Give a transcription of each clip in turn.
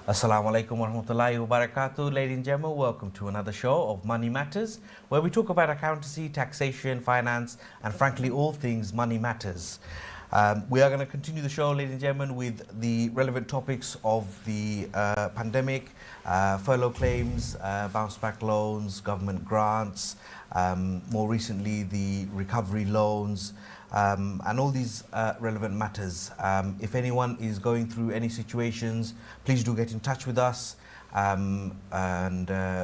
Assalamu alaikum warahmatullahi wabarakatuh. Ladies and gentlemen, welcome to another show of Money Matters, where we talk about accountancy, taxation, finance, and frankly, all things money matters. We are going to continue the show, ladies and gentlemen, with the relevant topics of the pandemic, furlough claims, bounce back loans, government grants, more recently the recovery loans, and all these relevant matters. If anyone is going through any situations, please do get in touch with us, and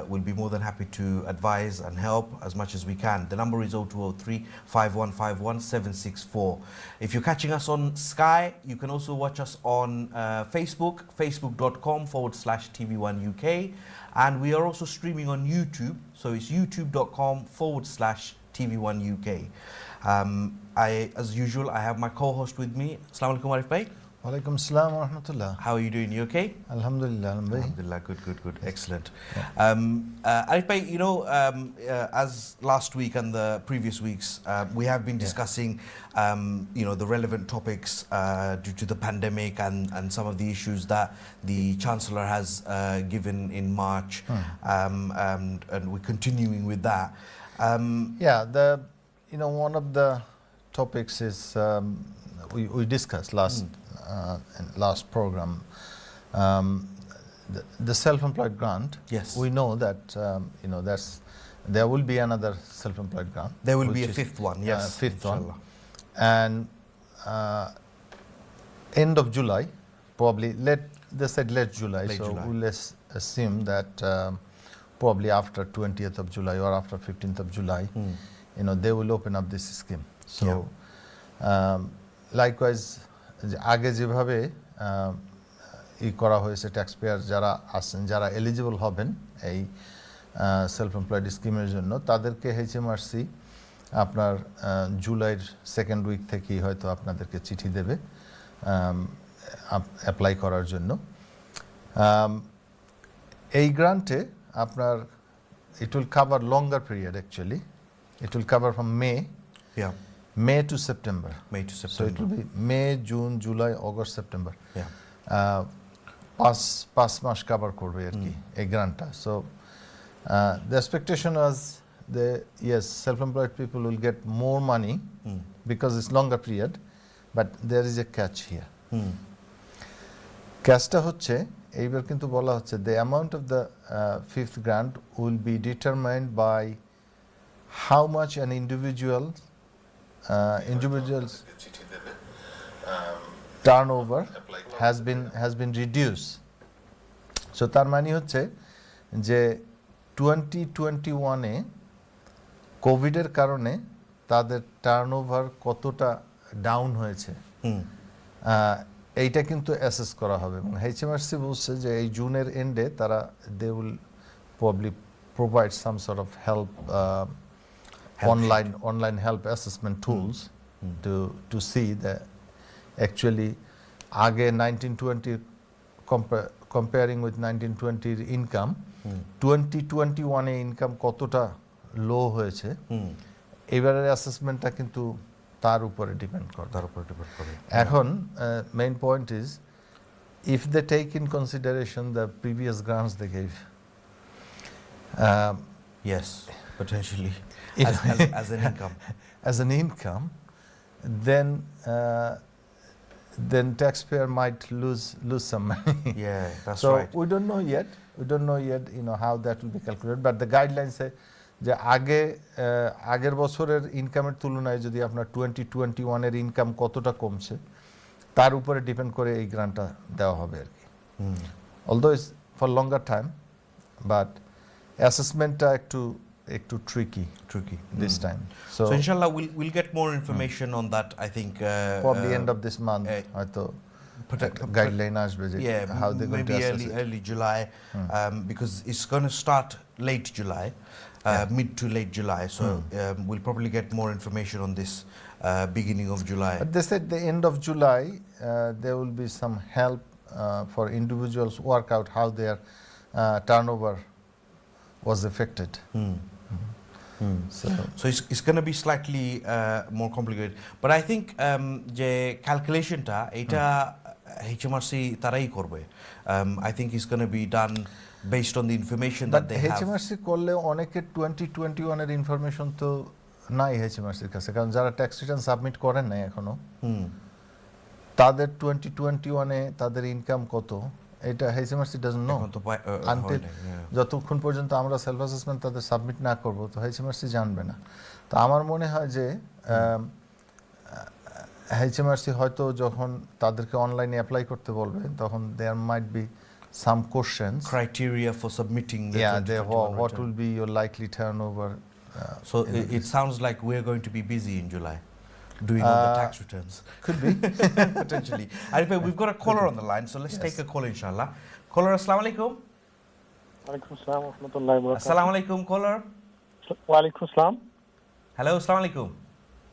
we'll be more than happy to advise and help as much as we can. The number is 0203 5151 764. If you're catching us on Sky, you can also watch us on Facebook, facebook.com/TV1UK. And we are also streaming on YouTube, so it's youtube.com/TV1UK. As usual, I have my co-host with me. Assalamu alaikum, Arif Bhai. Walaikum salam wa rahmatullah. How are you doing? You okay? Alhamdulillah. Alhamdulillah. Good. Excellent. Arif Bhai, as last week and the previous weeks, we have been discussing, the relevant topics due to the pandemic and some of the issues that the Chancellor has given in March, and we're continuing with that. One of the topics is we discussed last program, the self-employed grant. Yes, we know that there will be another self-employed grant. There will be a fifth one. Yes, fifth one, and end of July, probably. They said late July, let's assume that probably after 20th of July or after 15th of July. They will open up this scheme. So, likewise, আগে যেভাবে করা হয়েছে taxpayer যারা আছেন, যারা eligible হবেন এই self employed স্কিমের জন্য, তাদেরকে এইচএমআরসি আপনার জুলাইয়ের সেকেন্ড উইক থেকেই হয়তো আপনাদেরকে চিঠি দেবে অ্যাপ্লাই করার জন্য। এই গ্রান্টে আপনার it will cover longer period actually. It will cover from May to September. So it will be May, June, July, August, September. পাঁচ মাস cover করবে আর কি এই গ্রান্টটা. So the expectation was self-employed people will get more money because it's longer period, but there is a catch here. Catchটা হচ্ছে এইবার কিন্তু বলা হচ্ছে the amount of the fifth grant will be determined by how much an individual's turnover has been reduced. So তার মানে হচ্ছে যে 2021-এ কোভিডের কারণে তাদের টার্নওভার কতটা ডাউন হয়েছে এইটা কিন্তু অ্যাসেস করা হবে, এবং এইচএমআরসি বলছে যে এই জুনের এন্ডে তারা they will probably provide some sort of help, online help assessment tools to see that actually আগে 1920 comparing with 1920 income 2021 ইনকাম কতটা লো হয়েছে, এবারের অ্যাসেসমেন্টটা কিন্তু তার উপরে ডিপেন্ড করে। এখন main point is if they take in consideration the previous grants they gave, yes, potentially as an income. As an income, then taxpayer might lose some money. Yeah, that's so right. We don't know yet. How that will be calculated. But the guidelines say যে আগের বছরের ইনকামের তুলনায় যদি আপনার 2021-এর income কতটা কমছে তার উপরে ডিপেন্ড করে এই গ্রান্টটা দেওয়া হবে আর কি। Although it's for longer time, but assessmentটা একটু tricky this time. So inshallah we'll get more information on that, I think probably end of this month হয়তো guideline আসবে যে how they going to assess it. early July, because it's going to start late July, mid to late July, so we'll probably get more information on this beginning of July. But they said the end of July there will be some help for individuals work out how their turnover was affected. So it's going to be slightly more complicated, but I think যে ক্যালকুলেশনটা এটা HMRC তারাই করবে। I think it's going to be done based on the information but that they have. HMRC করলে অনেকের 2021 এর information তো নাই HMRCর কাছে, কারণ যারা ট্যাক্স রিটার্ন সাবমিট করেন নাই এখনো তাদের 2021 এ তাদের ইনকাম কত এটা HMRC ডাজন্ট নো এখন তো আনটিল যতক্ষণ পর্যন্ত আমরা সেলফ অ্যাসেসমেন্ট তাদের সাবমিট না করব তো HMRC জানবে না। তো আমার মনে হয় যে HMRC হয়তো যখন তাদেরকে অনলাইনে অ্যাপ্লাই করতে বলবে তখন there might be some questions criteria for submitting the yeah 2021 what return. will be your likely turnover So it sounds like we're going to be busy in July doing all the tax returns. could be Potentially. Arif bhai, we've got a caller on the line, so let's Yes. take a call inshallah. Caller, assalamu alaikum. Walaikum salam wa rahmatullahi wa barakatuh. Assalamu alaikum, caller. Walaikum salam. Hello, assalamu alaikum.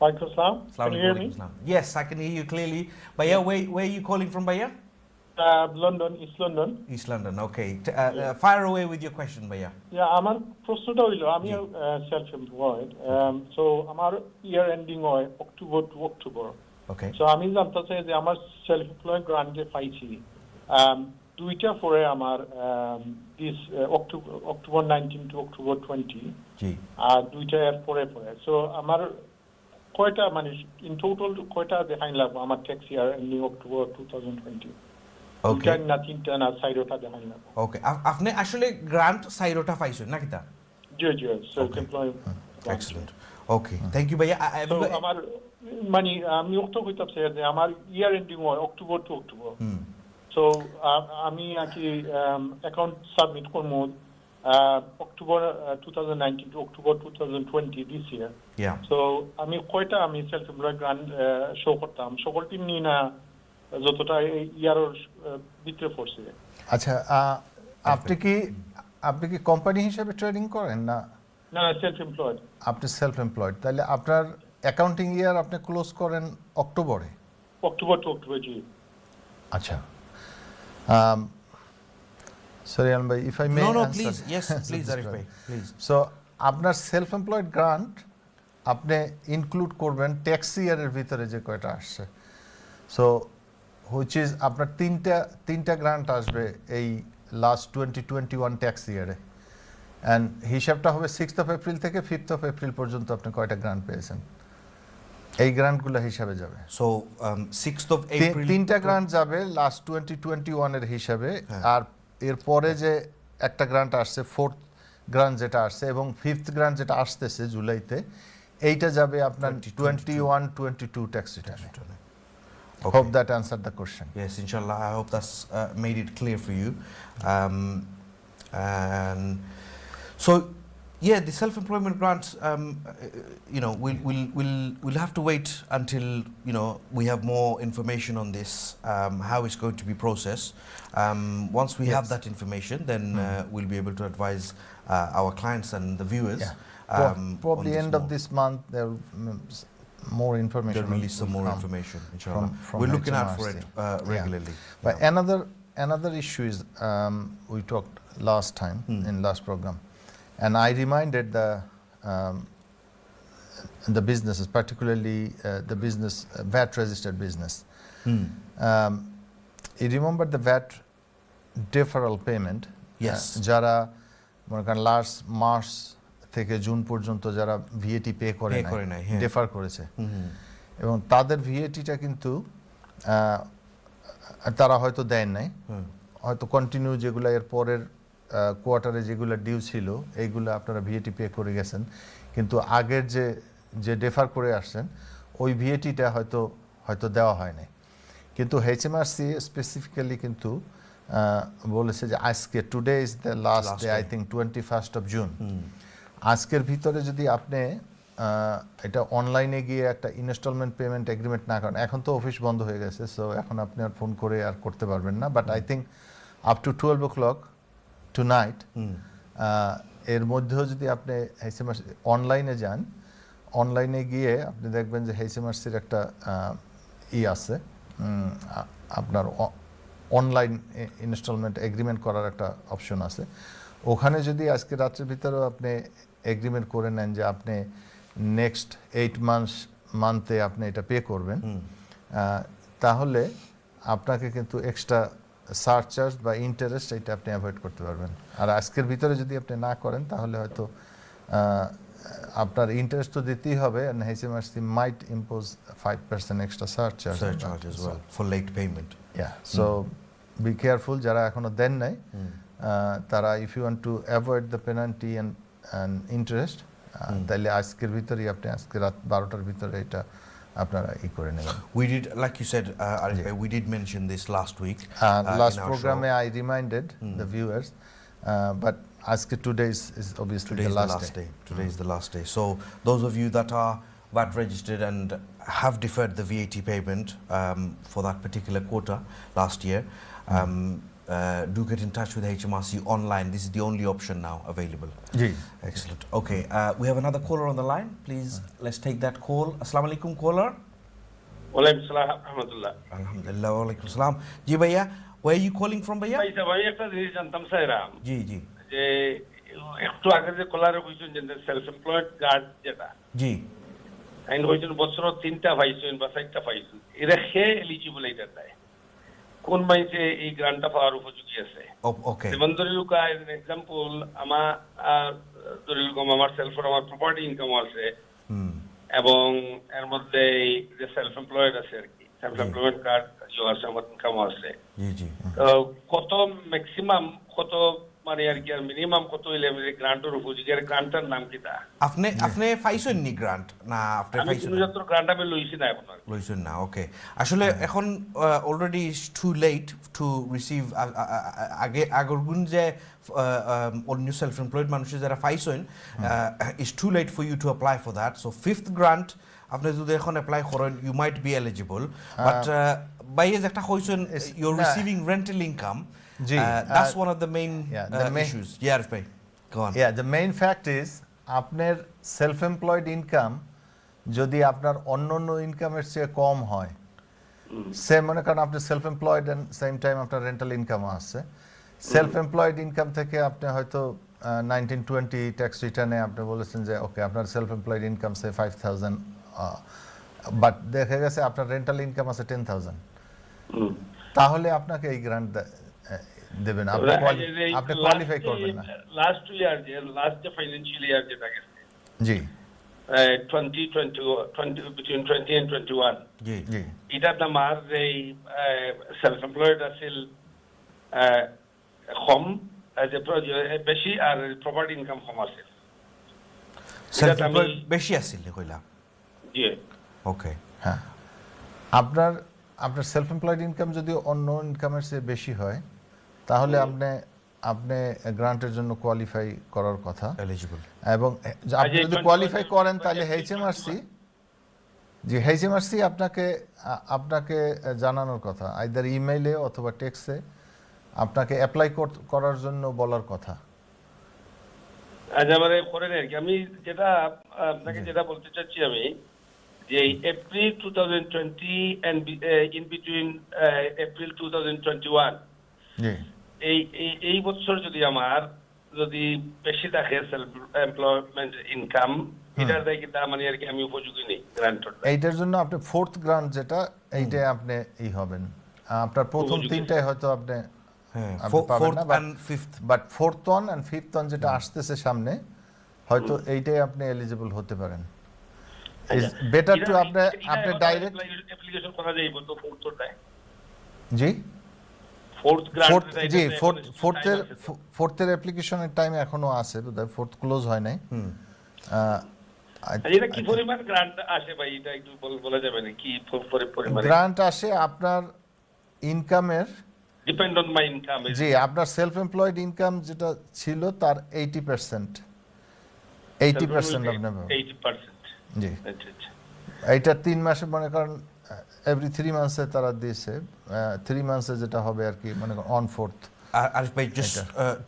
Walaikum salam. Can Assalamu you hear alaikum, me? assalam. Yes, I can hear you clearly. Bhaiya, where are you calling from, Bhaiya? London, East London. East London, okay. Fire away with your question, Bhaiya. আমার প্রশ্নটা হইলো আমি self employed so আমার year ending হয় October to October Okay. So আমি জানতে চাই যে আমার সেলফ এমপ্লয়েড গ্রান্ট যে পাইছি দুইটা পরে আমার this October 19 to October 20 Ji. আর দুইটা এর পরে পরে সো আমার কয়টা মানে ইন টোটাল কয়টা দেখাইন লাগবে আমার tax year ending October 2020 Okay. না তিনটা না চারটা দেখাইন লাগবে Okay. আপনি আসলে গ্রান্ট সাইরোটা পাইছেন নাকি তা? জি জি self employed Excellent. Okay. Thank you, Bhaiya. তো আমার মানে আমি অক্টোবর কইতাছি যে আমার ইয়ার এন্ডিং হয় অক্টোবর টু অক্টোবর সো আমি আর কি অ্যাকাউন্ট সাবমিট করব October 2019 to October 2020 this year Yeah. So আমি কয়টা আমি সেলফ এমপ্লয়েড গ্রান্ট শো করতাম সকলটি নিয়ে না যতটা ইয়ারের ভিতরে পড়ছে আচ্ছা আপনি কি কোম্পানি হিসেবে ট্রেডিং করেন না না সেলফ এমপ্লয়েড আপনি সেলফ এমপ্লয়েড তাহলে আপনার অ্যাকাউন্টিং ইয়ার আপনি ক্লোজ করেন অক্টোবরে অক্টোবর টু অক্টোবর জি আচ্ছা সরি আলম ভাই if I may No, please. Yes, please, Arif bhai. Please. So আপনার সেলফ এমপ্লয়েড গ্রান্ট আপনি ইনক্লুড করবেন ট্যাক্স ইয়ারের ভিতরে যে কয়টা আসছে সো হুইচ ইজ আপনার তিনটা গ্রান্ট আসবে এই লাস্ট 2021 ট্যাক্স ইয়ারে অ্যান্ড হিসাবটা হবে 6th অফ এপ্রিল থেকে 5th অফ এপ্রিল পর্যন্ত আপনি কয়টা গ্রান্ট পেয়েছেন এই গ্রান্টগুলো হিসাবে যাবে So, 6th of April. তিনটা গ্রান্ট যাবে লাস্ট 2021 এর হিসাবে আর এরপরে যে একটা গ্রান্ট আসছে 4th গ্রান্ট যেটা আসছে এবং 5th গ্রান্ট যেটা আসতেছে জুলাইতে এইটা যাবে আপনার 21-22 tax রিটার্নে Okay. hope that answered the question Yes, inshallah. I hope that's made it clear for you. And so, yeah, the self-employment grants. We'll have to wait until we have more information on this, how it's going to be processed. Once we have Yes. that information, then we'll be able to advise our clients and the viewers. Yeah. on Probably this end of more. this month there more information They'll release some will more come information, inshallah. from We're looking out for it HMRC. regularly. But Yeah. another issue is we talked last time in last program, and I reminded the businesses, particularly the business VAT registered business. You remember the VAT deferral payment? Yes. যারা মনে করেন last March থেকে June পর্যন্ত যারা VAT pay করে নাই, হ্যাঁ। Defer করেছে এবং তাদের ভিএটিটা কিন্তু তারা হয়তো দেন নাই হয়তো কন্টিনিউ যেগুলো এর পরের কোয়ার্টারে যেগুলো ডিউ ছিল এইগুলো আপনারা ভিএটি পে করে গেছেন কিন্তু আগের যে ডেফার করে আসছেন ওই ভিএটিটা হয়তো দেওয়া হয় নাই কিন্তু HMRC স্পেসিফিক্যালি কিন্তু বলেছে যে আজকে today is the last day I think 21st of June আজকের ভিতরে যদি আপনি এটা অনলাইনে গিয়ে একটা ইনস্টলমেন্ট পেমেন্ট এগ্রিমেন্ট না করেন এখন তো অফিস বন্ধ হয়ে গেছে সো এখন আপনি আর ফোন করে আর করতে পারবেন না but I think up to 12 o'clock tonight এর মধ্যেও যদি আপনি HMRC অনলাইনে যান অনলাইনে গিয়ে আপনি দেখবেন যে HMRCর একটা আছে আপনার অনলাইন ইনস্টলমেন্ট এগ্রিমেন্ট করার একটা অপশন আছে ওখানে যদি আজকে রাত্রের ভিতরেও আপনি এগ্রিমেন্ট করে নেন যে আপনি নেক্সট 8 মান্থে আপনি এটা পে করবেন তাহলে আপনাকে কিন্তু এক্সট্রা সারচার্জ বা ইন্টারেস্ট এটা আপনি অ্যাভয়েড করতে পারবেন। আর আজকের ভিতরে যদি আপনি না করেন তাহলে হয়তো আপনার ইন্টারেস্ট তো দিতেই হবে, and HMRC might impose 5% extra surcharge. Surcharge as well for late payment. Yeah, so be careful যারা এখনো দেন নাই তারা if you want to avoid the penalty and interest তাহলে আজকের ভিতরেই আপনি আজকে রাত 12টার ভিতরে এটা আপনারা করে নেবেন। We did, like you said, Arif bhai, we did mention this last week. Last in our program show. I reminded the viewers, but ask today is obviously Today the is last day. Today is the last day. So those of you that are VAT registered and have deferred the VAT payment for that particular quarter last year, do get in touch with HMRC online. This is the only option now available. G. Excellent. Okay, we have another caller on the line. Please, let's take that call. Assalamu alaikum, caller. ওয়ালাইকুম সালাম রহমতুল্লাহ। Alhamdulillah, wa alaikum salam. Ji bhaiya, where are you calling from bhaiya? ভাই সাহেব, আমি একটা জিনিস জানতাম serum, Ji, ji. যে একটু আগে যে কলারে কইছেন যে সেলফ এমপ্লয়েড গার্ড যেটা Ji. আইন কইছেন বছর 3টা পাইছেন বা 4টা পাইছেন, এরা হে এলিজিবল এটা দেয় কোন মাইসে এই গ্রান্টটা পাওয়ার উপযোগী আছে? Oh, okay. যেমন দলিলুকা এক্সাম্পল আমার দলিলুকা আমার আমার প্রপার্টি ইনকাম আছে এবং এর মধ্যে যে সেলফ এমপ্লয়েড আছে আর কি, সেলফ এমপ্লয়েড কার্ড আছে, আমার ইনকাম আছে। Ji, ji. কত ম্যাক্সিমাম কত মানে আর কি আর মিনিমাম কত লেভেলের গ্রান্টের উপযোগী, আর গ্রান্টের নাম কি তা? আপনি পাইছেন নি গ্রান্ট না আপনি আমি পাইছেন শুধুমাত্র গ্রান্ট আমি লইছি না এখন আর কি। লইছেন না? ওকে, আসলে এখন already is too late to receive আগর গুণ যে অন্য সেলফ এমপ্লয়েড মানুষের যারা পাইছেন is too late for you to apply for that. So fifth grant আপনি যদি এখন অ্যাপ্লাই করেন you might be eligible, but বাইরে একটা কইছেন you are receiving rental income. That's one of the main issues. Yeah, Arif bhai, go on. Yeah, the main fact is আপনার self employed income যদি আপনার অন্যান্য ইনকামের চেয়ে কম হয়, সেম মনে করেন আপনি self employed and same time আপনার রেন্টাল ইনকামও আছে, সেলফ এমপ্লয়েড ইনকাম থেকে আপনি হয়তো 1920 ট্যাক্স রিটার্নে আপনি বলেছেন যে ওকে আপনার self employed income say 5000, but দেখা গেছে আপনার রেন্টাল ইনকাম আছে 10000, তাহলে আপনাকে এই গ্রান্ট দেবেন, আপনি কোয়ালিফাই করবেন না। লাস্ট ইয়ার যে লাস্ট যে ফাইনান্সিয়াল ইয়ার যেটা গেছে জি 2020 between 20 and 21 জি জি এটা আমার এই সেলফ এমপ্লয়েড আছিল কম যে বেশি আর প্রপার্টি ইনকাম কম আছে। সেলফ এমপ্লয়েড বেশি আছিল কইলা? জি ওকে, হ্যাঁ, আপনার সেলফ এমপ্লয়েড ইনকাম যদি অন্য ইনকামের চেয়ে বেশি হয় তাহলে আপনি গ্রান্টের জন্য কোয়ালিফাই করার কথা, এলিজিবল। এবং আপনি যদি কোয়ালিফাই করেন তাহলে HMRC আপনাকে জানানোর কথা, আইদার ইমেইলে অথবা টেক্সটে আপনাকে অ্যাপ্লাই করার জন্য বলার কথা। আজ আমার করেন আর কি। আমি যেটা আপনাকে যেটা বলতে চাচ্ছি আমি যে April 2020 and in between April 2021 জি এই বছর যদি আমার যদি বেশি থাকে সেলফ এমপ্লয়মেন্ট ইনকাম, এটার দায় কি মানে আর কি আমি উপযোগী নেই গ্রান্টের? এইটার জন্য আপনি ফোর্থ গ্রান্ট যেটা এইটাই আপনি হবেন, আপনার প্রথম তিনটায় হয়তো আপনি fourth and fifth, but fourth on and fifth on যেটা আসতেছে সামনে হয়তো এইটাই আপনি এলিজিবল হতে পারেন। বেটার টু আপনি ডাইরেক্ট অ্যাপ্লিকেশন করা যাইব তো ফোর্থটায়? জি জি ফোর্থের অ্যাপ্লিকেশনের টাইম এখনো আছে, বোধহয় ফোর্থ ক্লোজ হয় নাই। এটা কি পরিমাণ গ্রান্ট আসে ভাই, এটা একটু বলা যাবে না কি পরিমাণ গ্রান্ট আসে আপনার ইনকামের? Depend on my income. জি, আপনার সেলফ এমপ্লয়েড ইনকাম যেটা ছিল তার 80% আপনি পাবেন। 80%? জি, আচ্ছা আচ্ছা। এইটা 3 মাসে মনে করেন এভরি 3 মাসে তারা দিয়েছে, 3 মাসে যেটা হবে আর কি মনে করেন on fourth. Arif bhai, just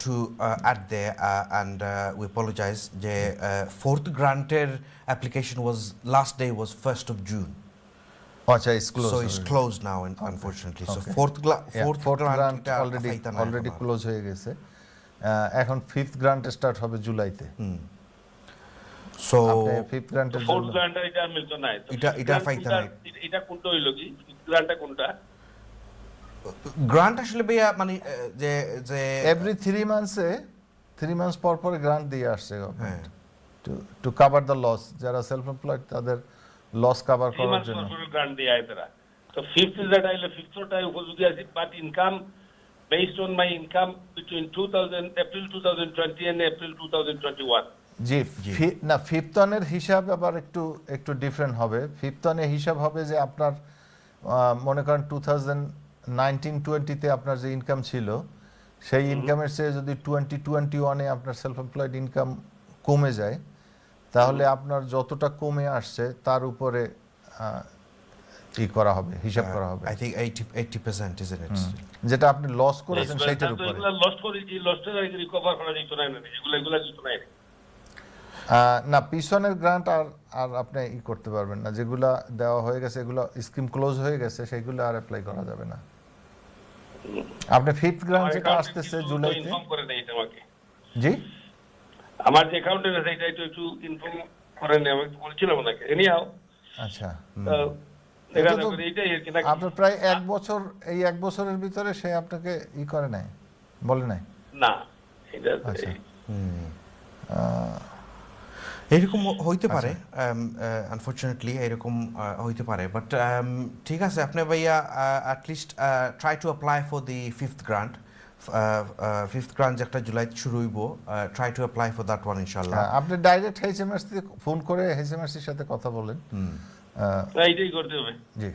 to add there, and we apologize, যে fourth granter application was last day was 1st of June. আচ্ছা, it's closed. So it's closed now, unfortunately. So fourth grant already close হয়ে গেছে, এখন fifth grant start হবে জুলাইতে। So fifth গ্রান্টের fourth জন্য grant এটা মিলতো না, এটা ফাইতা নাই। এটা কোনটা হইলো কি ফিফথ গ্রান্টটা কোনটা? গ্রান্ট আসলে ভাইয়া মানে যে যে এভরি 3 months পর পর গ্রান্ট দিয়ে আসছে হ্যাঁ government to cover the loss, যারা সেলফ এমপ্লয়েড তাদের লস কভার 3 করার months জন্য। for grant diya hai tara. So fifth is that I fifth or I upojogi achi, but income based on my income between April 2020 and April 2021. জি জি। না, ফিফথনের হিসাব আবার একটু একটু different হবে। ফিফথনের হিসাব হবে যে আপনার মনে করেন 2019-20 আপনার যে ইনকাম ছিল সেই ইনকামের চেয়ে যদি 2021 আপনার সেলফ এমপ্লয়েড ইনকাম কমে যায়, তাহলে আপনার যতটা কমে আসছে তার উপরে ই করা হবে, হিসাব করা হবে। I think 80% isn't it? যেটা আপনি লস করেছেন সেটার উপরে। এগুলা লস করেছি, লসটা রিকভার করা যেত না, এগুলা যেত না। না, পিছনের গ্রান্ট আর আর আপনি ই করতে পারবেন না, যেগুলা দেওয়া হয়ে গেছে এগুলো স্কিম ক্লোজ হয়ে গেছে, সেগুলো আর অ্যাপ্লাই করা যাবে না। আপনি ফিফথ গ্রান্ট যেটা আসতেছে জুলাইতে, ইনফর্ম করে নেই আমাকে। জি আমার যে অ্যাকাউন্টে আছে এটা একটু ইনফর্ম করে নেই, আমি বলছিলাম ওনাকে। এনিহাউ আচ্ছা, দেখা এটা তো যাবে এইটাই আর কি নাকি? আপনার প্রায় 1 বছর, এই 1 বছরের ভিতরে সে আপনাকে ই করে নাই, বলে নাই? না, এটা আচ্ছা। এরকম হইতে পারে, আনফরচুনেটলি এরকম হইতে পারে, বাট ঠিক আছে আপনি ভাইয়া at least try to apply for the fifth grant. Fifth grant যেটা জুলাই শুরু হইব, try to apply for that one ইনশাআল্লাহ। আপনি ডাইরেক্ট এইচএমআরসি ফোন করে এইচএমআরসির সাথে কথা বলেন। এইটাই করতে হবে। জি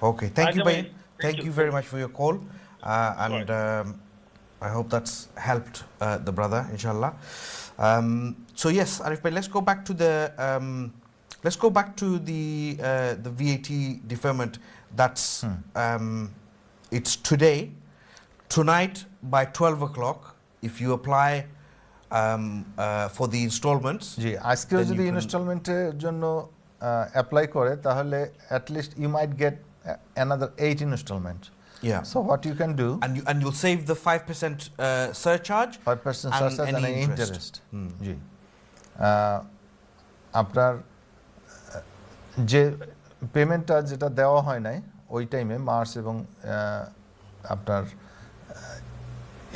Okay, thank you, Ajay Bhai. bhai, Thank you very much for your call, and I hope that's helped the brother, inshallah. So yes, Arif bhai, let's go back to the VAT deferment. That's it's today, tonight by 12 o'clock. If you apply for the installments, জি, আজকেও then যদি you can- ইনস্টলমেন্টের জন্য apply করে তাহলে at least you might get another 8 instalment. yeah, so what you can do, and you'll save the 5% surcharge 5% and surcharge any and interest. Interest. জি, আপনার যে পেমেন্টটা যেটা দেওয়া হয় নাই ওই টাইমে মার্চ এবং আপনার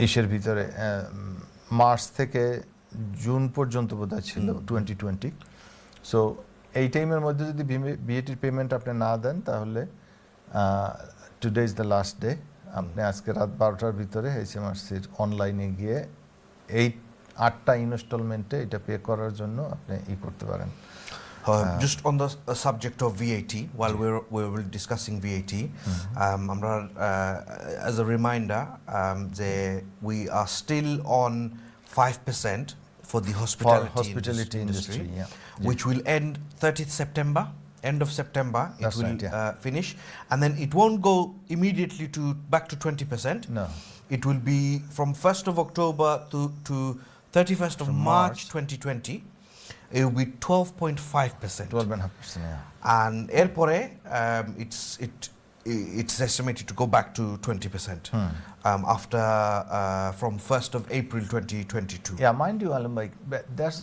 ইসের ভিতরে মার্চ থেকে জুন পর্যন্ত বোধহয় ছিল 2020। সো এই টাইমের মধ্যে যদি বিএটির পেমেন্ট আপনি না দেন তাহলে today is the last day. আপনি আজকে রাত 12টার ভিতরে এইচএমআরসির অনলাইনে গিয়ে এই 8টা ইনস্টলমেন্টে এটা পে করার জন্য আপনি ই করতে পারেন। Just on the subject of VAT, while we're discussing VAT, as a reminder, we are still on 5% for the hospitality industry, yeah. which will end 30th September. End of September, it That's will right, yeah. finish, and then it won't go immediately back to 20%. No. It will be from 1st of October to 31st of From March March. 2020. It will be 12.5%. 12.5%, yeah. And airpore, it's estimated to go back to 20% after from 1st of April 2022. Yeah, mind you, Alam bhai, that's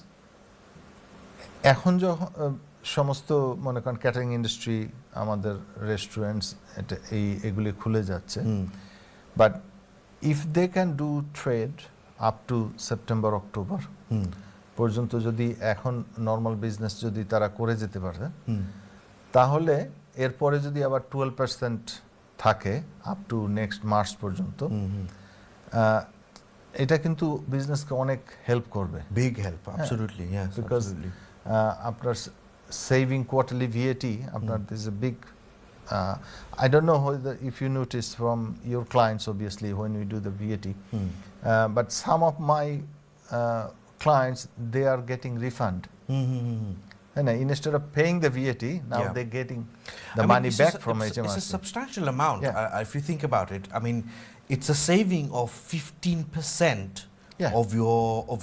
এখন যখন সমস্ত মনে করেন catering industry, আমাদের restaurants এগুলি খুলে যাচ্ছে, but if they can do trade up to September October পর্যন্ত, যদি এখন নর্মাল বিজনেস যদি তারা করে যেতে পারে, তাহলে এরপরে যদি আবার 12% থাকে আপ টু নেক্সট মার্চ পর্যন্ত, এটা কিন্তু বিজনেসকে অনেক হেল্প করবে। Big help, absolutely, yes, Because absolutely. আপনার সেভিং কোয়ার্টারলি ভিএটি, আপনার this a big, I don't know whether if you notice from your clients, obviously, when we do the VAT, but some of my clients, they are getting refund. And instead of paying the VAT, now Yeah. they're getting I the mean, money back from it's a HMRC. substantial amount, Yeah. if you think about it. I mean, it's a saving of 15% Yeah. of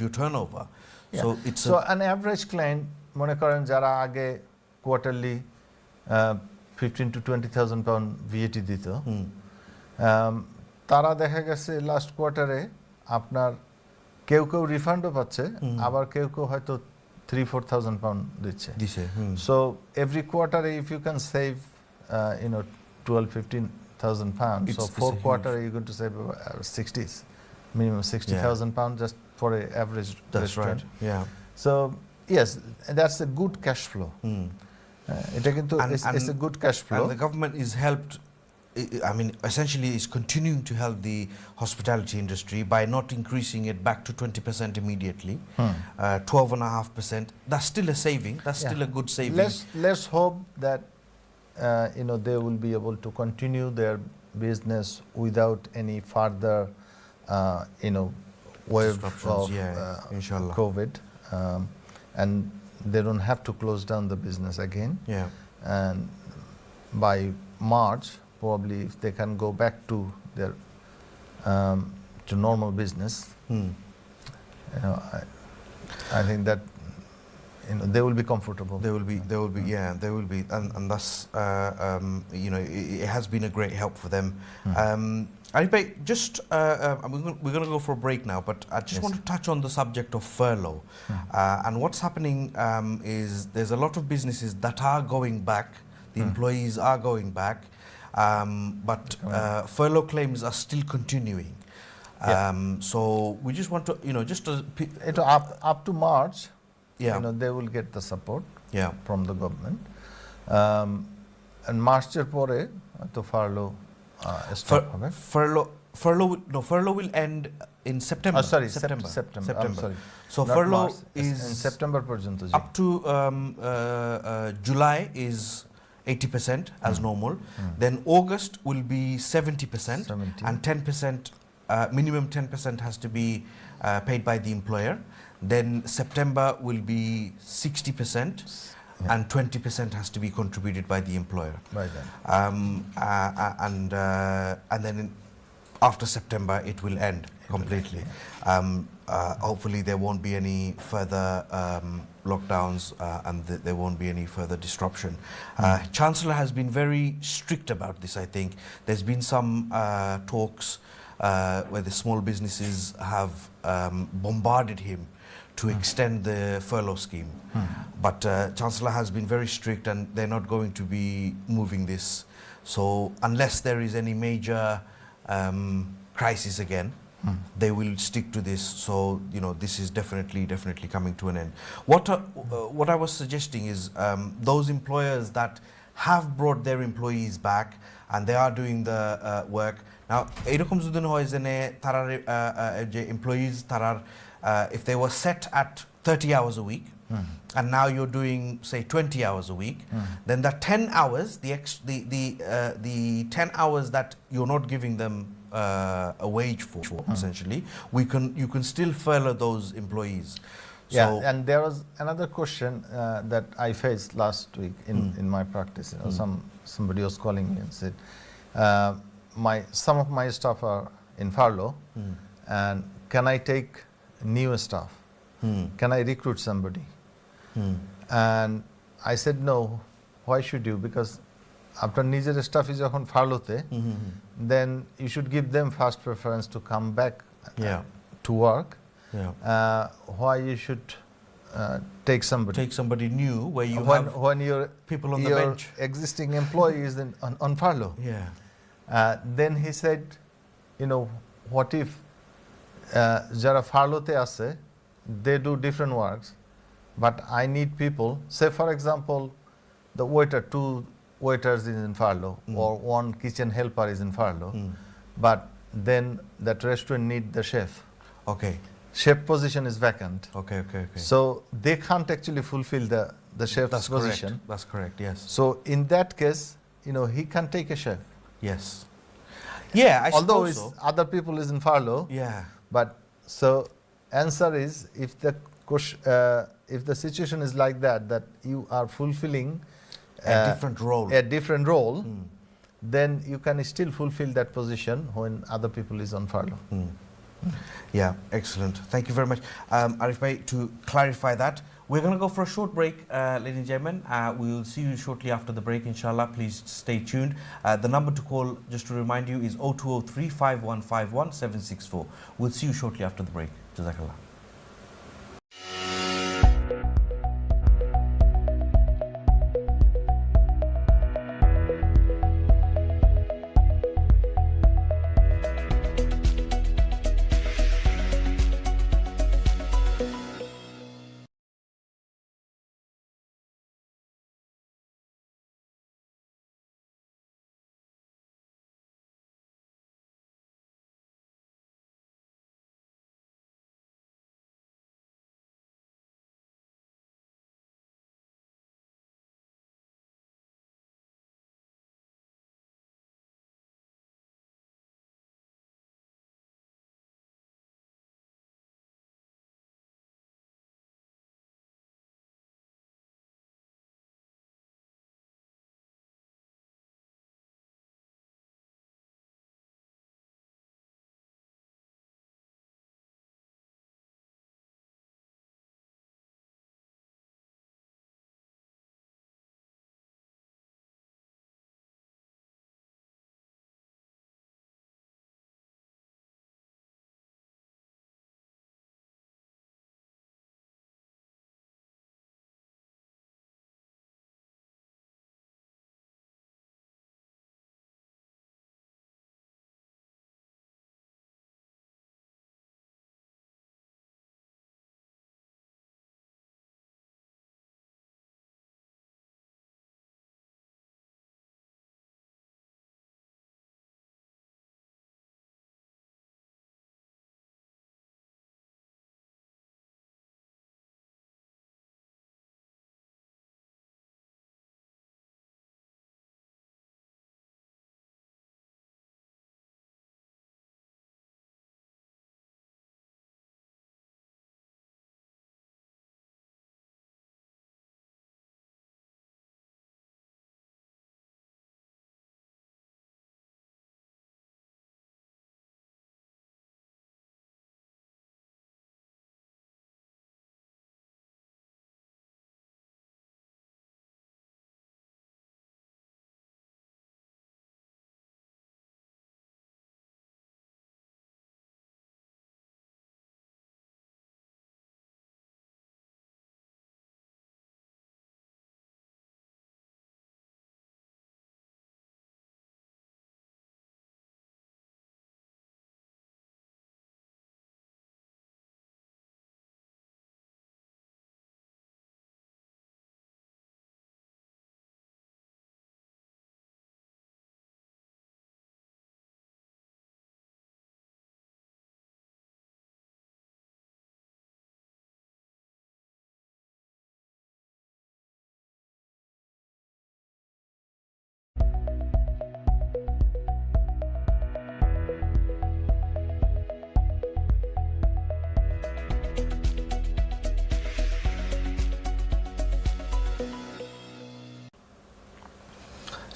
your turnover. Yeah. So it's So an average client, মনে করেন যারা আগে quarterly 15 to 20,000 pound VAT দিত, তারা দেখা গেছে last কোয়ার্টারে আপনার কেউ কেউ রিফান্ডও পাচ্ছে, আবার কেউ কেউ হয়তো 3-4,000 pound দিচ্ছে। this So every quarter, if you can save 12-15 £60,000. So It's a 4 huge- quarter you're going to save minimum 60,000 pounds just for an average That's restaurant. right. Yeah. So yes, that's a good cash flow. এটা কিন্তু And- it's a good cash flow. And the government is helped, I mean, essentially is continuing to help the hospitality industry by not increasing it back to 20% immediately, 12.5%. That's still a saving. That's Yeah. still a good saving. Let's hope that they will be able to continue their business without any further wave Disruptions, of inshallah. COVID, and they don't have to close down the business again. Yeah. And by March, probably if they can go back to their to normal business, I think that they will be comfortable. There will be, and thus, it has been a great help for them. Arif bhai, just, we're going to go for a break now, but I just want to touch on the subject of furlough. And what's happening is there's a lot of businesses that are going back, the employees are going back, but furlough claims are still continuing. So we just want to, just to... Up to March, they will get the support from the government. And March pore to furlough stop hobe. Furlough will end in September. September. I'm sorry. So Not furlough March, is in September পর্যন্ত up to July is 80% as normal. Then August will be 70%, and 10%, minimum 10% has to be paid by the employer. Then September will be 60%, and 20% has to be contributed by the employer. By then. And then after September it will end completely. Hopefully there won't be any further lockdowns and there won't be any further disruption. Chancellor has been very strict about this, I think. There's been some talks where the small businesses have bombarded him to extend the furlough scheme. But Chancellor has been very strict and they're not going to be moving this. So unless there is any major crisis again, they will stick to this. So, this is definitely coming to an end. What I was suggesting is those employers that have brought their employees back and they are doing the work. Now, employees if they were set at 30 hours a week, and now you're doing, say, 20 hours a week, then the 10 hours, the 10 hours that you're not giving them a wage for, essentially, you can still furlough those employees. Yeah, and there was another question that I faced last week in my practice. Somebody was calling me and said, some of my staff are in furlough, and can I take new staff? Can I recruit somebody? And I said, no. Why should you? Because after নিজের staff is যখন furloughতে, then you should give them first preference to come back to work. Why you should take somebody? Take somebody new where you when your people on the bench. Existing employee is on furlough. Then he said, what if যারা ফার্লোতে আছে, they do different works, but I need people, say for example the waiter, 2 waiters is in furlough, or 1 kitchen helper is in furlough, but then that restaurant need the chef. Chef position is vacant. So they can't actually fulfill the chef's position. That's correct, yes. So in that case, he can take a chef. Yes. Yeah, I although suppose so. Other people is in furlough. But so answer is, if the situation is like that you are fulfilling a different role, then you can still fulfill that position when other people is on furlough. Yeah, excellent. Thank you very much, Arif bhai, to clarify that. We're going to go for a short break, ladies and gentlemen. We'll see you shortly after the break, inshallah. Please stay tuned. The number to call, just to remind you, is 0203 5151 764. We'll see you shortly after the break. Jazakallah.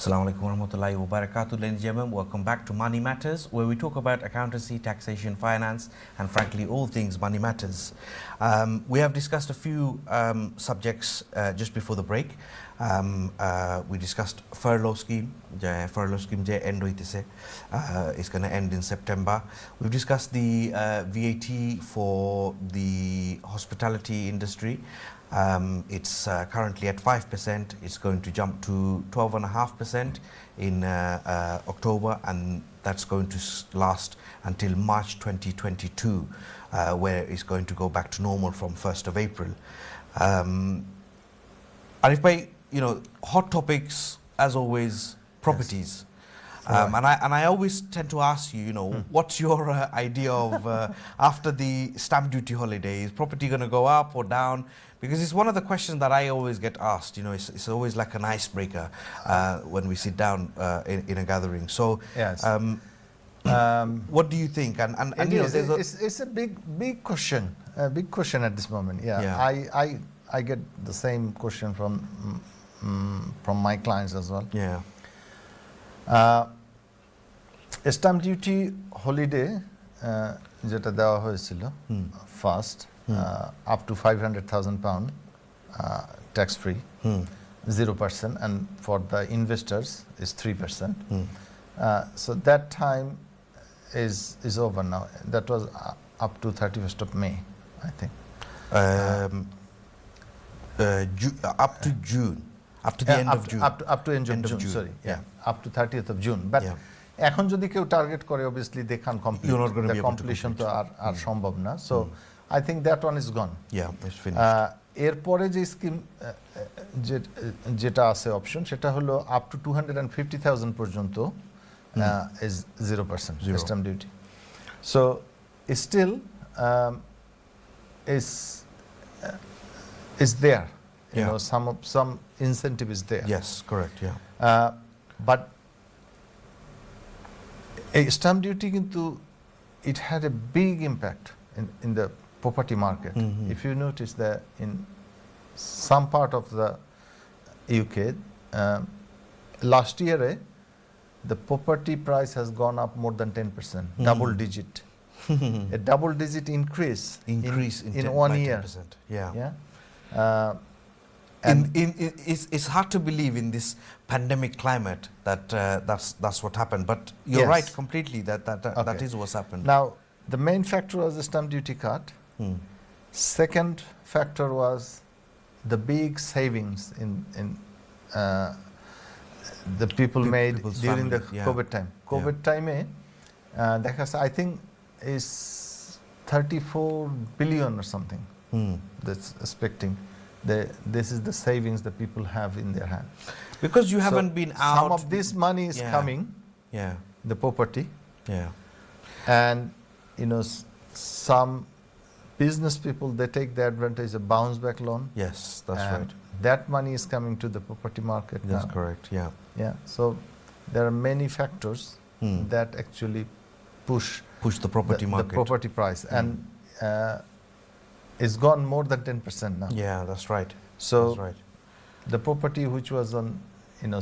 Assalamu alaikum warahmatullahi wabarakatuh, ladies and gentlemen. Welcome back to Money Matters, where we talk about accountancy, taxation, finance, and frankly, all things money matters. We have discussed a few subjects just before the break. We discussed furlough scheme. Furlough scheme end it's going to end in September. We've discussed the VAT for the hospitality industry. It's currently at 5%. It's going to jump to 12.5% in October, and that's going to last until March 2022, where it's going to go back to normal from 1st of April. Arif Bhai, hot topics, as always, properties. And I always tend to ask you, what's your idea of after the stamp duty holiday? Is property going to go up or down? Because it's one of the questions that I always get asked. It's always like an icebreaker when we sit down in a gathering. So, Yes. what do you think? And it's a big question, at this moment. Yeah. I get the same question from my clients as well. Yeah. Stamp duty holiday যেটা দেওয়া হয়েছিল first up to £500,000 tax free, 0%, and for the investors is 3%. So that time is over now. That was up to 31st of May, I think. Up to June. Up to the end of June. Up to end of June. Sorry, up to 30th of June. But এখন যদি কেউ target করে, obviously they can't complete. You're not going to be able to completion তো আর সম্ভব না. So I think that one is gone. Yeah, it's finished. এরপরে যে scheme যেটা আছে অপশন, সেটা হলো আপ টু 250,000 পর্যন্ত is 0% stamp duty. So still is there. You know, some incentive is there. Yes, correct. Yeah. But a stamp duty কিন্তু it had a big impact in the property market. If you notice that in some part of the UK, last year the property price has gone up more than 10%, double digit. A double digit increase in 1 year. 10%. Yeah. And it's hard to believe in this pandemic climate that that's what happened. But you're right completely that is what's happened. Now, the main factor was the stamp duty cut. Second factor was the big savings in the people made during the COVID time. COVID time, I think is 34 billion or something. That's expecting. This is the savings that people have in their hand. Because you haven't been out. Some of this money is coming. Yeah. The property. Yeah. And some business people, they take the advantage of bounce back loan. Yes, that's right. That money is coming to the property market. That's now. correct. Yeah. Yeah. So there are many factors that actually push the property market. The property price, and it's gone more than 10% now. Yeah, that's right. So that's right. The property which was on,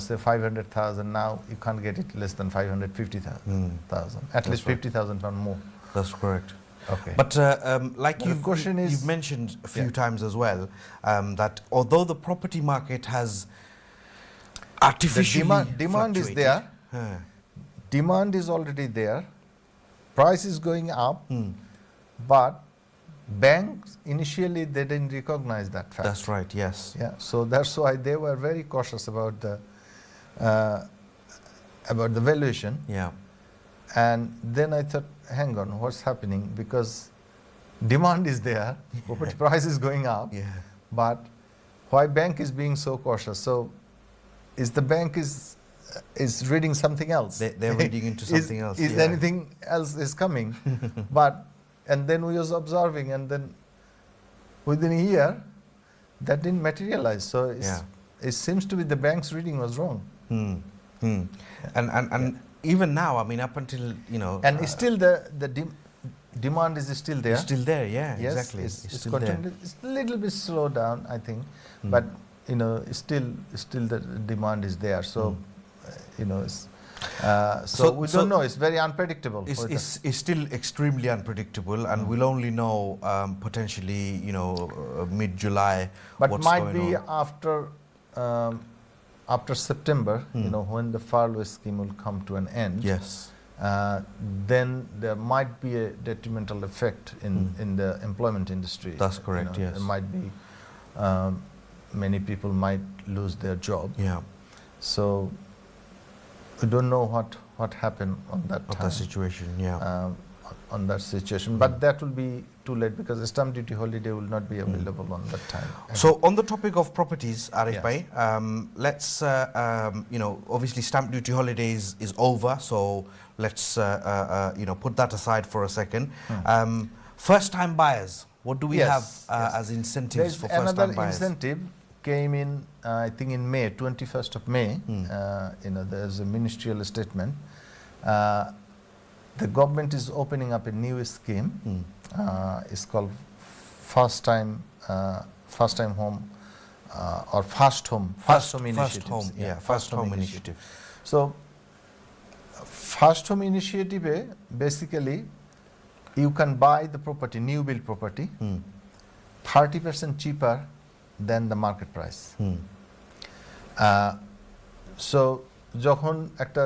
say 500,000, now you can't get it less than 550,000. At least 50,000 pound more. That's correct. Okay. But like you've mentioned a few times as well, that although the property market has artificially demand is there, demand is already there, price is going up, but banks initially they didn't recognize that fact. That's right. Yes. Yeah. So that's why they were very cautious about the valuation. Yeah. And then I thought, hang on, what's happening? Because demand is there, property price is going up. Yeah. But why bank is being so cautious? So is the bank is reading something else? They're reading into something else. Is anything else is coming? And then we was observing, and then within a year, that didn't materialize. So it seems to be the bank's reading was wrong. And even now, I mean, up until and still the demand is still there. It's still there, yeah, yes, exactly. It's still there. It's a little bit slowed down, I think, but still the demand is there. So So we don't know. It's very unpredictable. It's still extremely unpredictable, and we'll only know potentially, mid-July. But what's might going be on. after September, when the furlough scheme will come to an end. Yes. Then there might be a detrimental effect in the employment industry. That's correct. Yes. There might be many people might lose their job. Yeah. So we don't know what happened on that Of time. that situation. Yeah. On that situation, but that will be too late because the stamp duty holiday will not be available on that time. So on the topic of properties, Arif Yes. Bhai, let's obviously stamp duty holidays is over, so let's put that aside for a second. First time buyers, what do we Yes, have yes. as incentives There's for first another time buyers? incentive came in, I think in May, 21st of May. There's a ministerial statement. The government is opening up a new scheme. It's called first time home or fast home initiatives. First home initiative. So first home initiative, basically you can buy the property, new build property, 30% cheaper than the market price. So যখন একটা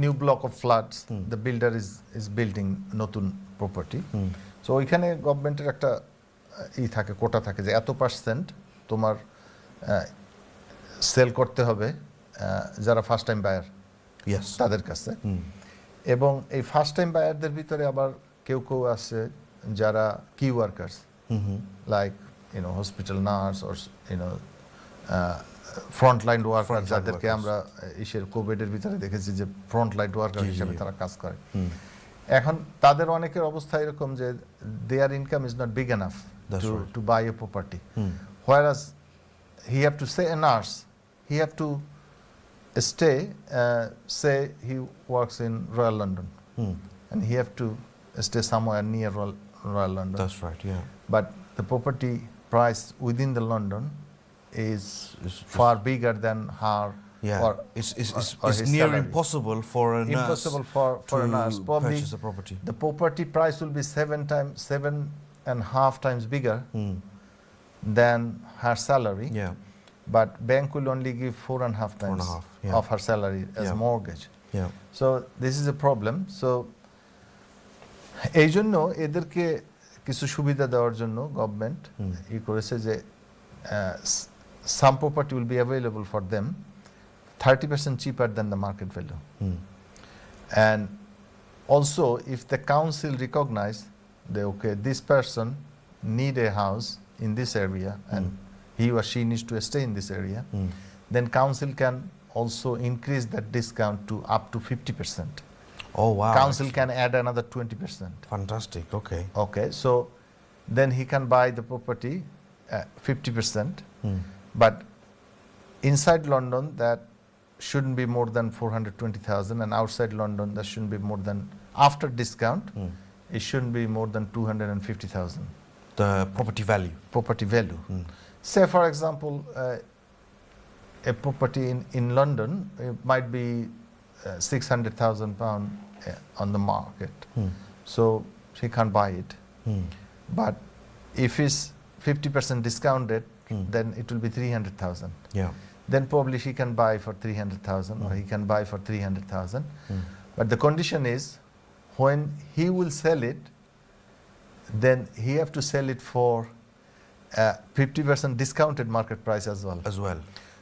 new block of flats, the builder is building নতুন property. So ওইখানে গভর্নমেন্টের একটা থাকে কোটা থাকে যে এত পার্সেন্ট তোমার সেল করতে হবে যারা ফার্স্ট টাইম বায়ার তাদের কাছে। এবং এই ফার্স্ট টাইম বায়ারদের ভিতরে আবার কেউ আছে যারা কি workers, like hospital nurse or frontline worker, যাদেরকে আমরা কোভিডের ভিতরে দেখেছি যে ফ্রন্টলাইন ওয়ার্কার হিসেবে তারা কাজ করে। এখন তাদের অনেকের অবস্থা এরকম যে their income is not big enough to buy a property, whereas he have to say a nurse, he have to stay, say he works in Royal London, and he have to stay somewhere near Royal London. That's right, yeah. But the property price within the London is far bigger than her. Yeah, or it's his near salary. impossible for a nurse Impossible for a nurse. to Probably purchase a property. the property price will be 7.5 times bigger than her salary. Yeah. But bank will only give 4.5 times of her salary as mortgage. Yeah. So this is a problem. So এই জন্য এদেরকে কিছু সুবিধা দেওয়ার জন্য government করেছে যে some property will be available for them 30% cheaper than the market value. And also if the council recognize that okay, this person need a house in this area and he or she needs to stay in this area, then council can also increase that discount to up to 50%. Oh wow. Council can add another 20%. Fantastic. Okay. Okay, so then he can buy the property 50%, but inside London that shouldn't be more than 420,000, and outside London that shouldn't be more than, after discount, it shouldn't be more than 250,000. The property value. Property value. Say for example, a property in London, it might be £600,000 on the market, so she can't buy it. But if it's 50% discounted, then it will be 300,000. Yeah. Then probably she can buy for 300,000 or he can buy for 300,000. But the condition is when he will sell it, then he have to sell it for 50% discounted market price as well.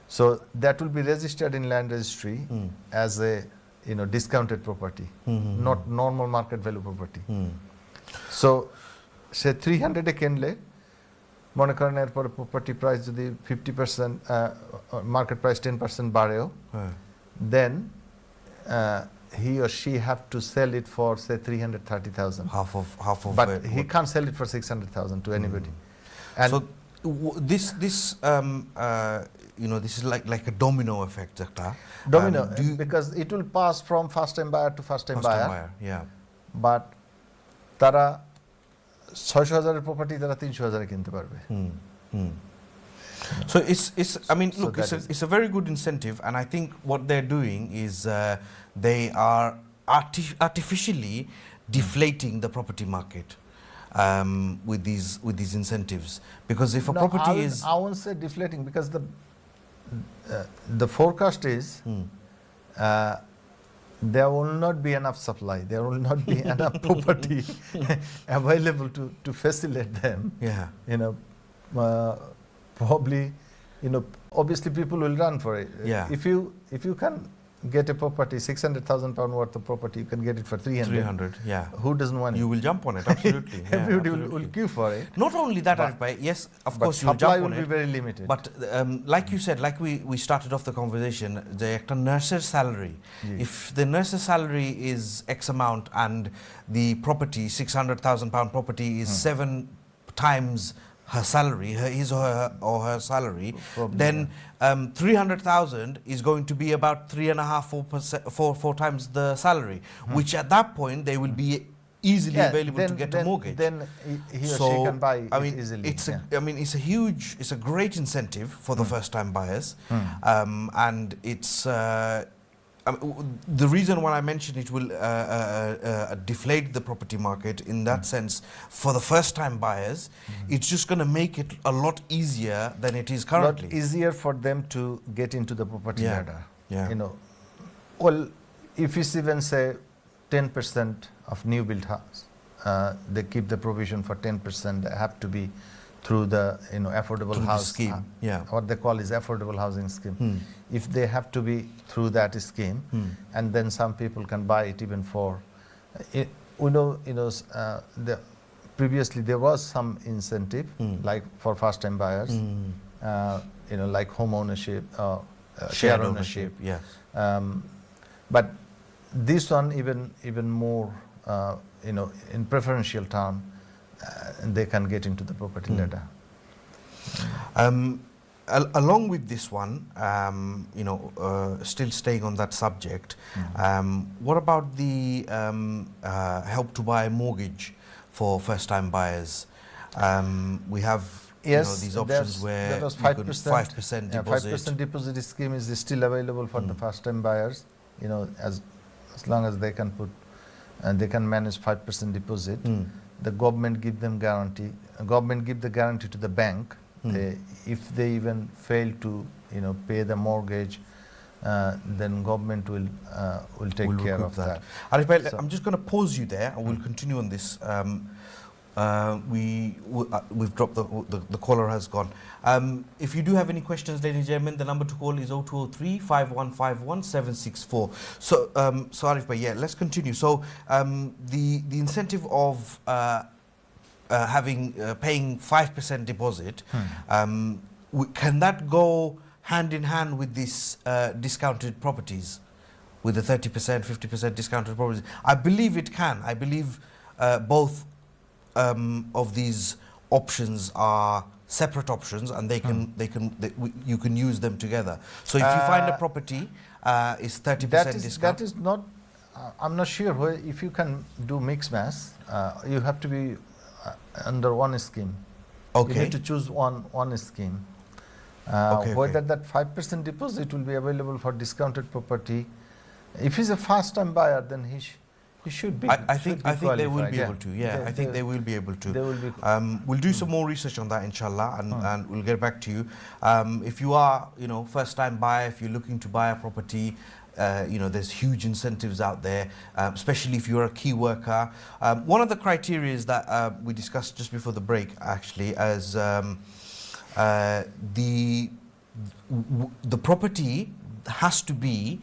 So that will be registered in land registry as a discounted property, not normal market value property. So say 300 কিনলে মনে করেন এরপর property price যদি 50% market price 10% বাড়েও, then he or she have to sell it for say 330,000. Half of But he can't sell it for 600,000 to anybody. And so this this is like a domino effect, domino, because it will pass from first time buyer to first time buyer. Yeah. But তারা 600,000 এর property তারা 300,000 কিনতে পারবে। So it's I mean, So look, that is- it's a very good incentive, and I think what they're doing is they are artificially deflating the property market with these incentives, because if a No, property is I won't say deflating, because the forecast is there will not be enough supply. There will not be enough property available to facilitate them. yeah. You know, probably, you know, obviously people will run for it. Yeah. If you can get a property, £600,000 worth of property, you can get it for 300. Yeah. Who doesn't want it? You will jump on it, absolutely. Yeah, Everybody absolutely. will queue for it. Not only that, But- Arif bhai, yes, of But course you'll supply jump will on be it. very limited. But like you said, like we started off the conversation, the nurse's salary, Yes. if the nurse's salary is X amount and the property, £600,000 property, is 7 times her salary, his or her salary, Probably, then 300,000 is going to be about 3.5%, 4 times the salary, which at that point they will be easily Yeah, available to get a mortgage. Then he or she can buy I it mean, easily. it's yeah. it's a great incentive for the first-time buyers, and it's the reason why I mentioned it will deflate the property market in that sense for the first-time buyers. It's just going to make it a lot easier than it is currently. Lot easier for them to get into the property Yeah, ladder. yeah. You know, well, if it's even say 10% of new built house, they keep the provision for 10%. They have to be through the affordable Through the house scheme, yeah. what they call is affordable housing scheme. If they have to be through that scheme, and then some people can buy it even for, previously there was some incentive like for first time buyers, like home ownership, share ownership. Yes. But this one even more, in preferential term, they can get into the property ladder. Along with this one, still staying on that subject, what about the help to buy mortgage for first-time buyers? We have Yes, these options where that was you can 5%. 5% deposit. 5% deposit scheme is still available for the first-time buyers. As long as they can put, and they can manage 5% deposit. The government give them guarantee. Government give the guarantee to the bank. If they even fail to, pay the mortgage, then government will take We'll care recoup of that. Arif bhai, So- I'm just going to pause you there, and we'll continue on this. We've dropped the caller has gone. If you do have any questions, ladies and gentlemen, the number to call is 0203 5151 764. So, Arif bhai, yeah, let's continue. So, the incentive of paying 5% deposit, can that go hand in hand with this discounted properties, with the 30%, 50% discounted properties? I believe it can. I believe both of these options are separate options, and you can use them together. So if you find a property is 30% discount. That is not. I'm not sure if you can do mix match. You have to be under one scheme. Okay. You need to choose one scheme. Okay, Whether okay. that 5% deposit will be available for discounted property. If he's a first-time buyer, then he should be. I think they will qualified, be yeah. able to. Yeah, I think they will be able to. They will be. We'll do some more research on that, inshallah, and we'll get back to you. If you are, first-time buyer, if you're looking to buy a property, there's huge incentives out there, especially if you're a key worker. One of the criteria is that we discussed just before the break, actually, as the property has to be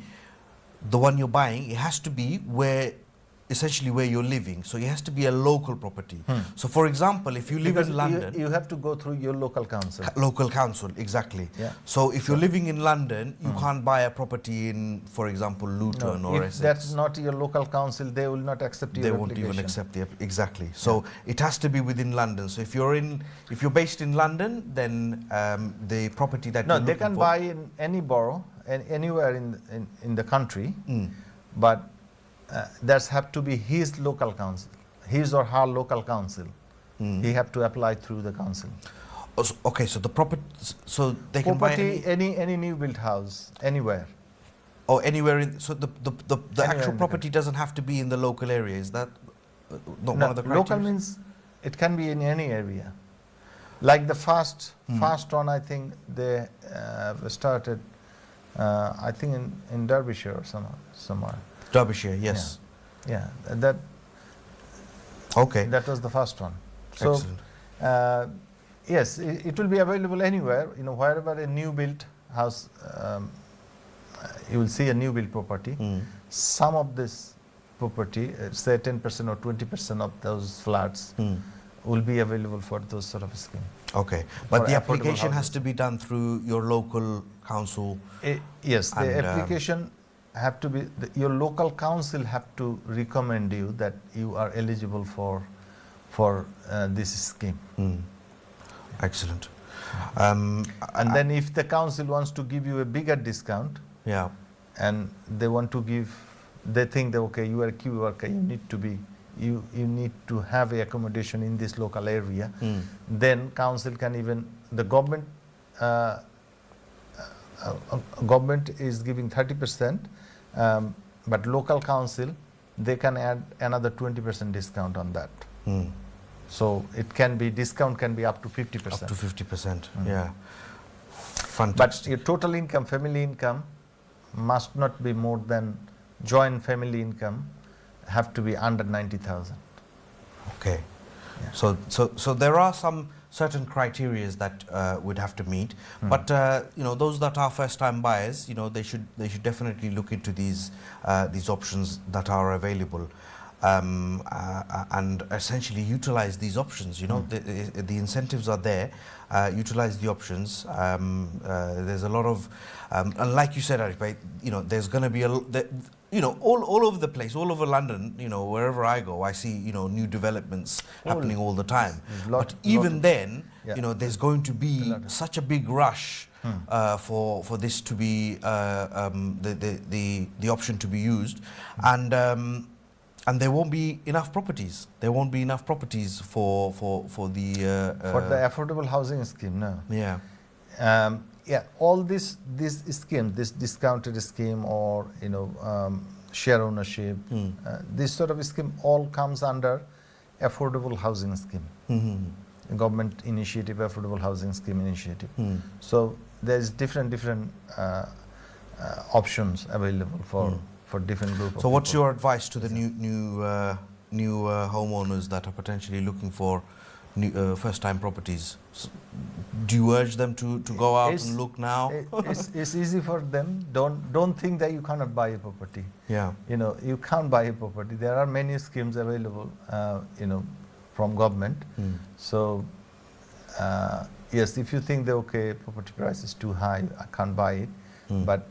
the one you're buying. It has to be essentially where you're living. So it has to be a local property. So, for example, if you live Because in London, you have to go through your local council. local council, exactly. Yeah. So if you're living in London, you can't buy a property in, for example, Luton or if Essex. that's not your local council, they will not accept your They application. won't even accept exactly. So it has to be within London. So if you're based in London, then the property that No, you're they looking can for, buy in any borough and anywhere in the country, but that have to be his local council, his or her local council. He have to apply through the council. Okay, so the property, so they can buy Property, any new built house, anywhere. or anywhere in. So the Anywhere actual in the property doesn't have to be in the local area. Is that not No, one of the criteria? local means it can be in any area. Like the first one, I think they started, I think in Derbyshire or somewhere. Derbyshire, yes. Yeah, that Okay. that was the first one. So, Excellent. yes, it will be available anywhere. You know, wherever a new built house, you will see a new built property. Some of this property, say 10% or 20% of those flats, will be available for those sort of scheme. Okay, but For the affordable application has houses. to be done through your local council. Yes, the And, application have to be, your local council have to recommend you that you are eligible for this scheme. Excellent. And then if the council wants to give you a bigger discount, Yeah. and they want to give, they think that, okay, you are a key worker, you need to be, you need to have a accommodation in this local area, then council can even, the government government is giving 30%, but local council, they can add another 20% discount on that. So it can be, discount can be up to 50%. Up to 50%. Yeah. But Fantastic. your total income, family income, must not be more than, joint family income have to be under 90,000. Okay. Yeah. So there are some certain criterias that would have to meet, but you know, those that are first-time buyers, you know, they should definitely look into these options that are available, and essentially utilize these options. You know, the incentives are there. Utilize the options. There's a lot of, and like you said, Arif, right, you know, there's going to be you know, all over the place, all over London, you know, wherever I go, I see, you know, new developments happening all the time. But even then, you know, there's going to be such a big rush for this to be the option to be used, and there won't be enough properties. There won't be enough properties for the For the affordable housing scheme, no. yeah. Yeah, all this scheme, this discounted scheme, or you know, share ownership, this sort of scheme all comes under affordable housing scheme, government initiative, affordable housing scheme initiative. So there's different options available for different group of So what's people. your advice to the new homeowners that are potentially looking for first-time properties? Do you urge them to go out and look now? It's easy for them. Don't think that you cannot buy a property. Yeah. You know, you can't buy a property. There are many schemes available, you know, from government. So yes, if you think that, okay, property price is too high, I can't buy it, but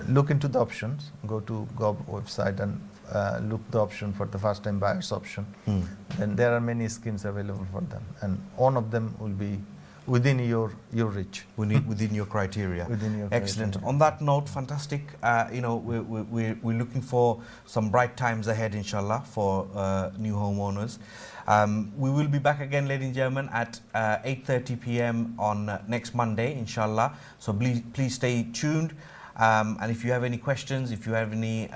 look into the options. Go to Gov website and look the option for the first time buyers option. And there are many schemes available for them, and one of them will be within your reach. Within your criteria. Within your Excellent. criteria. On that note, fantastic. You know, we're looking for some bright times ahead, inshallah, for new homeowners. We will be back again, ladies and gentlemen, at 8:30 p.m. on next Monday, inshallah. So please stay tuned. And if you have any questions, if you have any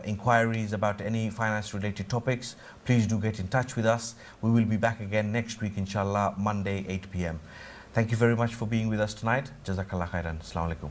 inquiries about any finance-related topics, please do get in touch with us. We will be back again next week, inshallah, Monday, 8 p.m. Thank you very much for being with us tonight. Jazakallah khairan. Assalamu alaikum.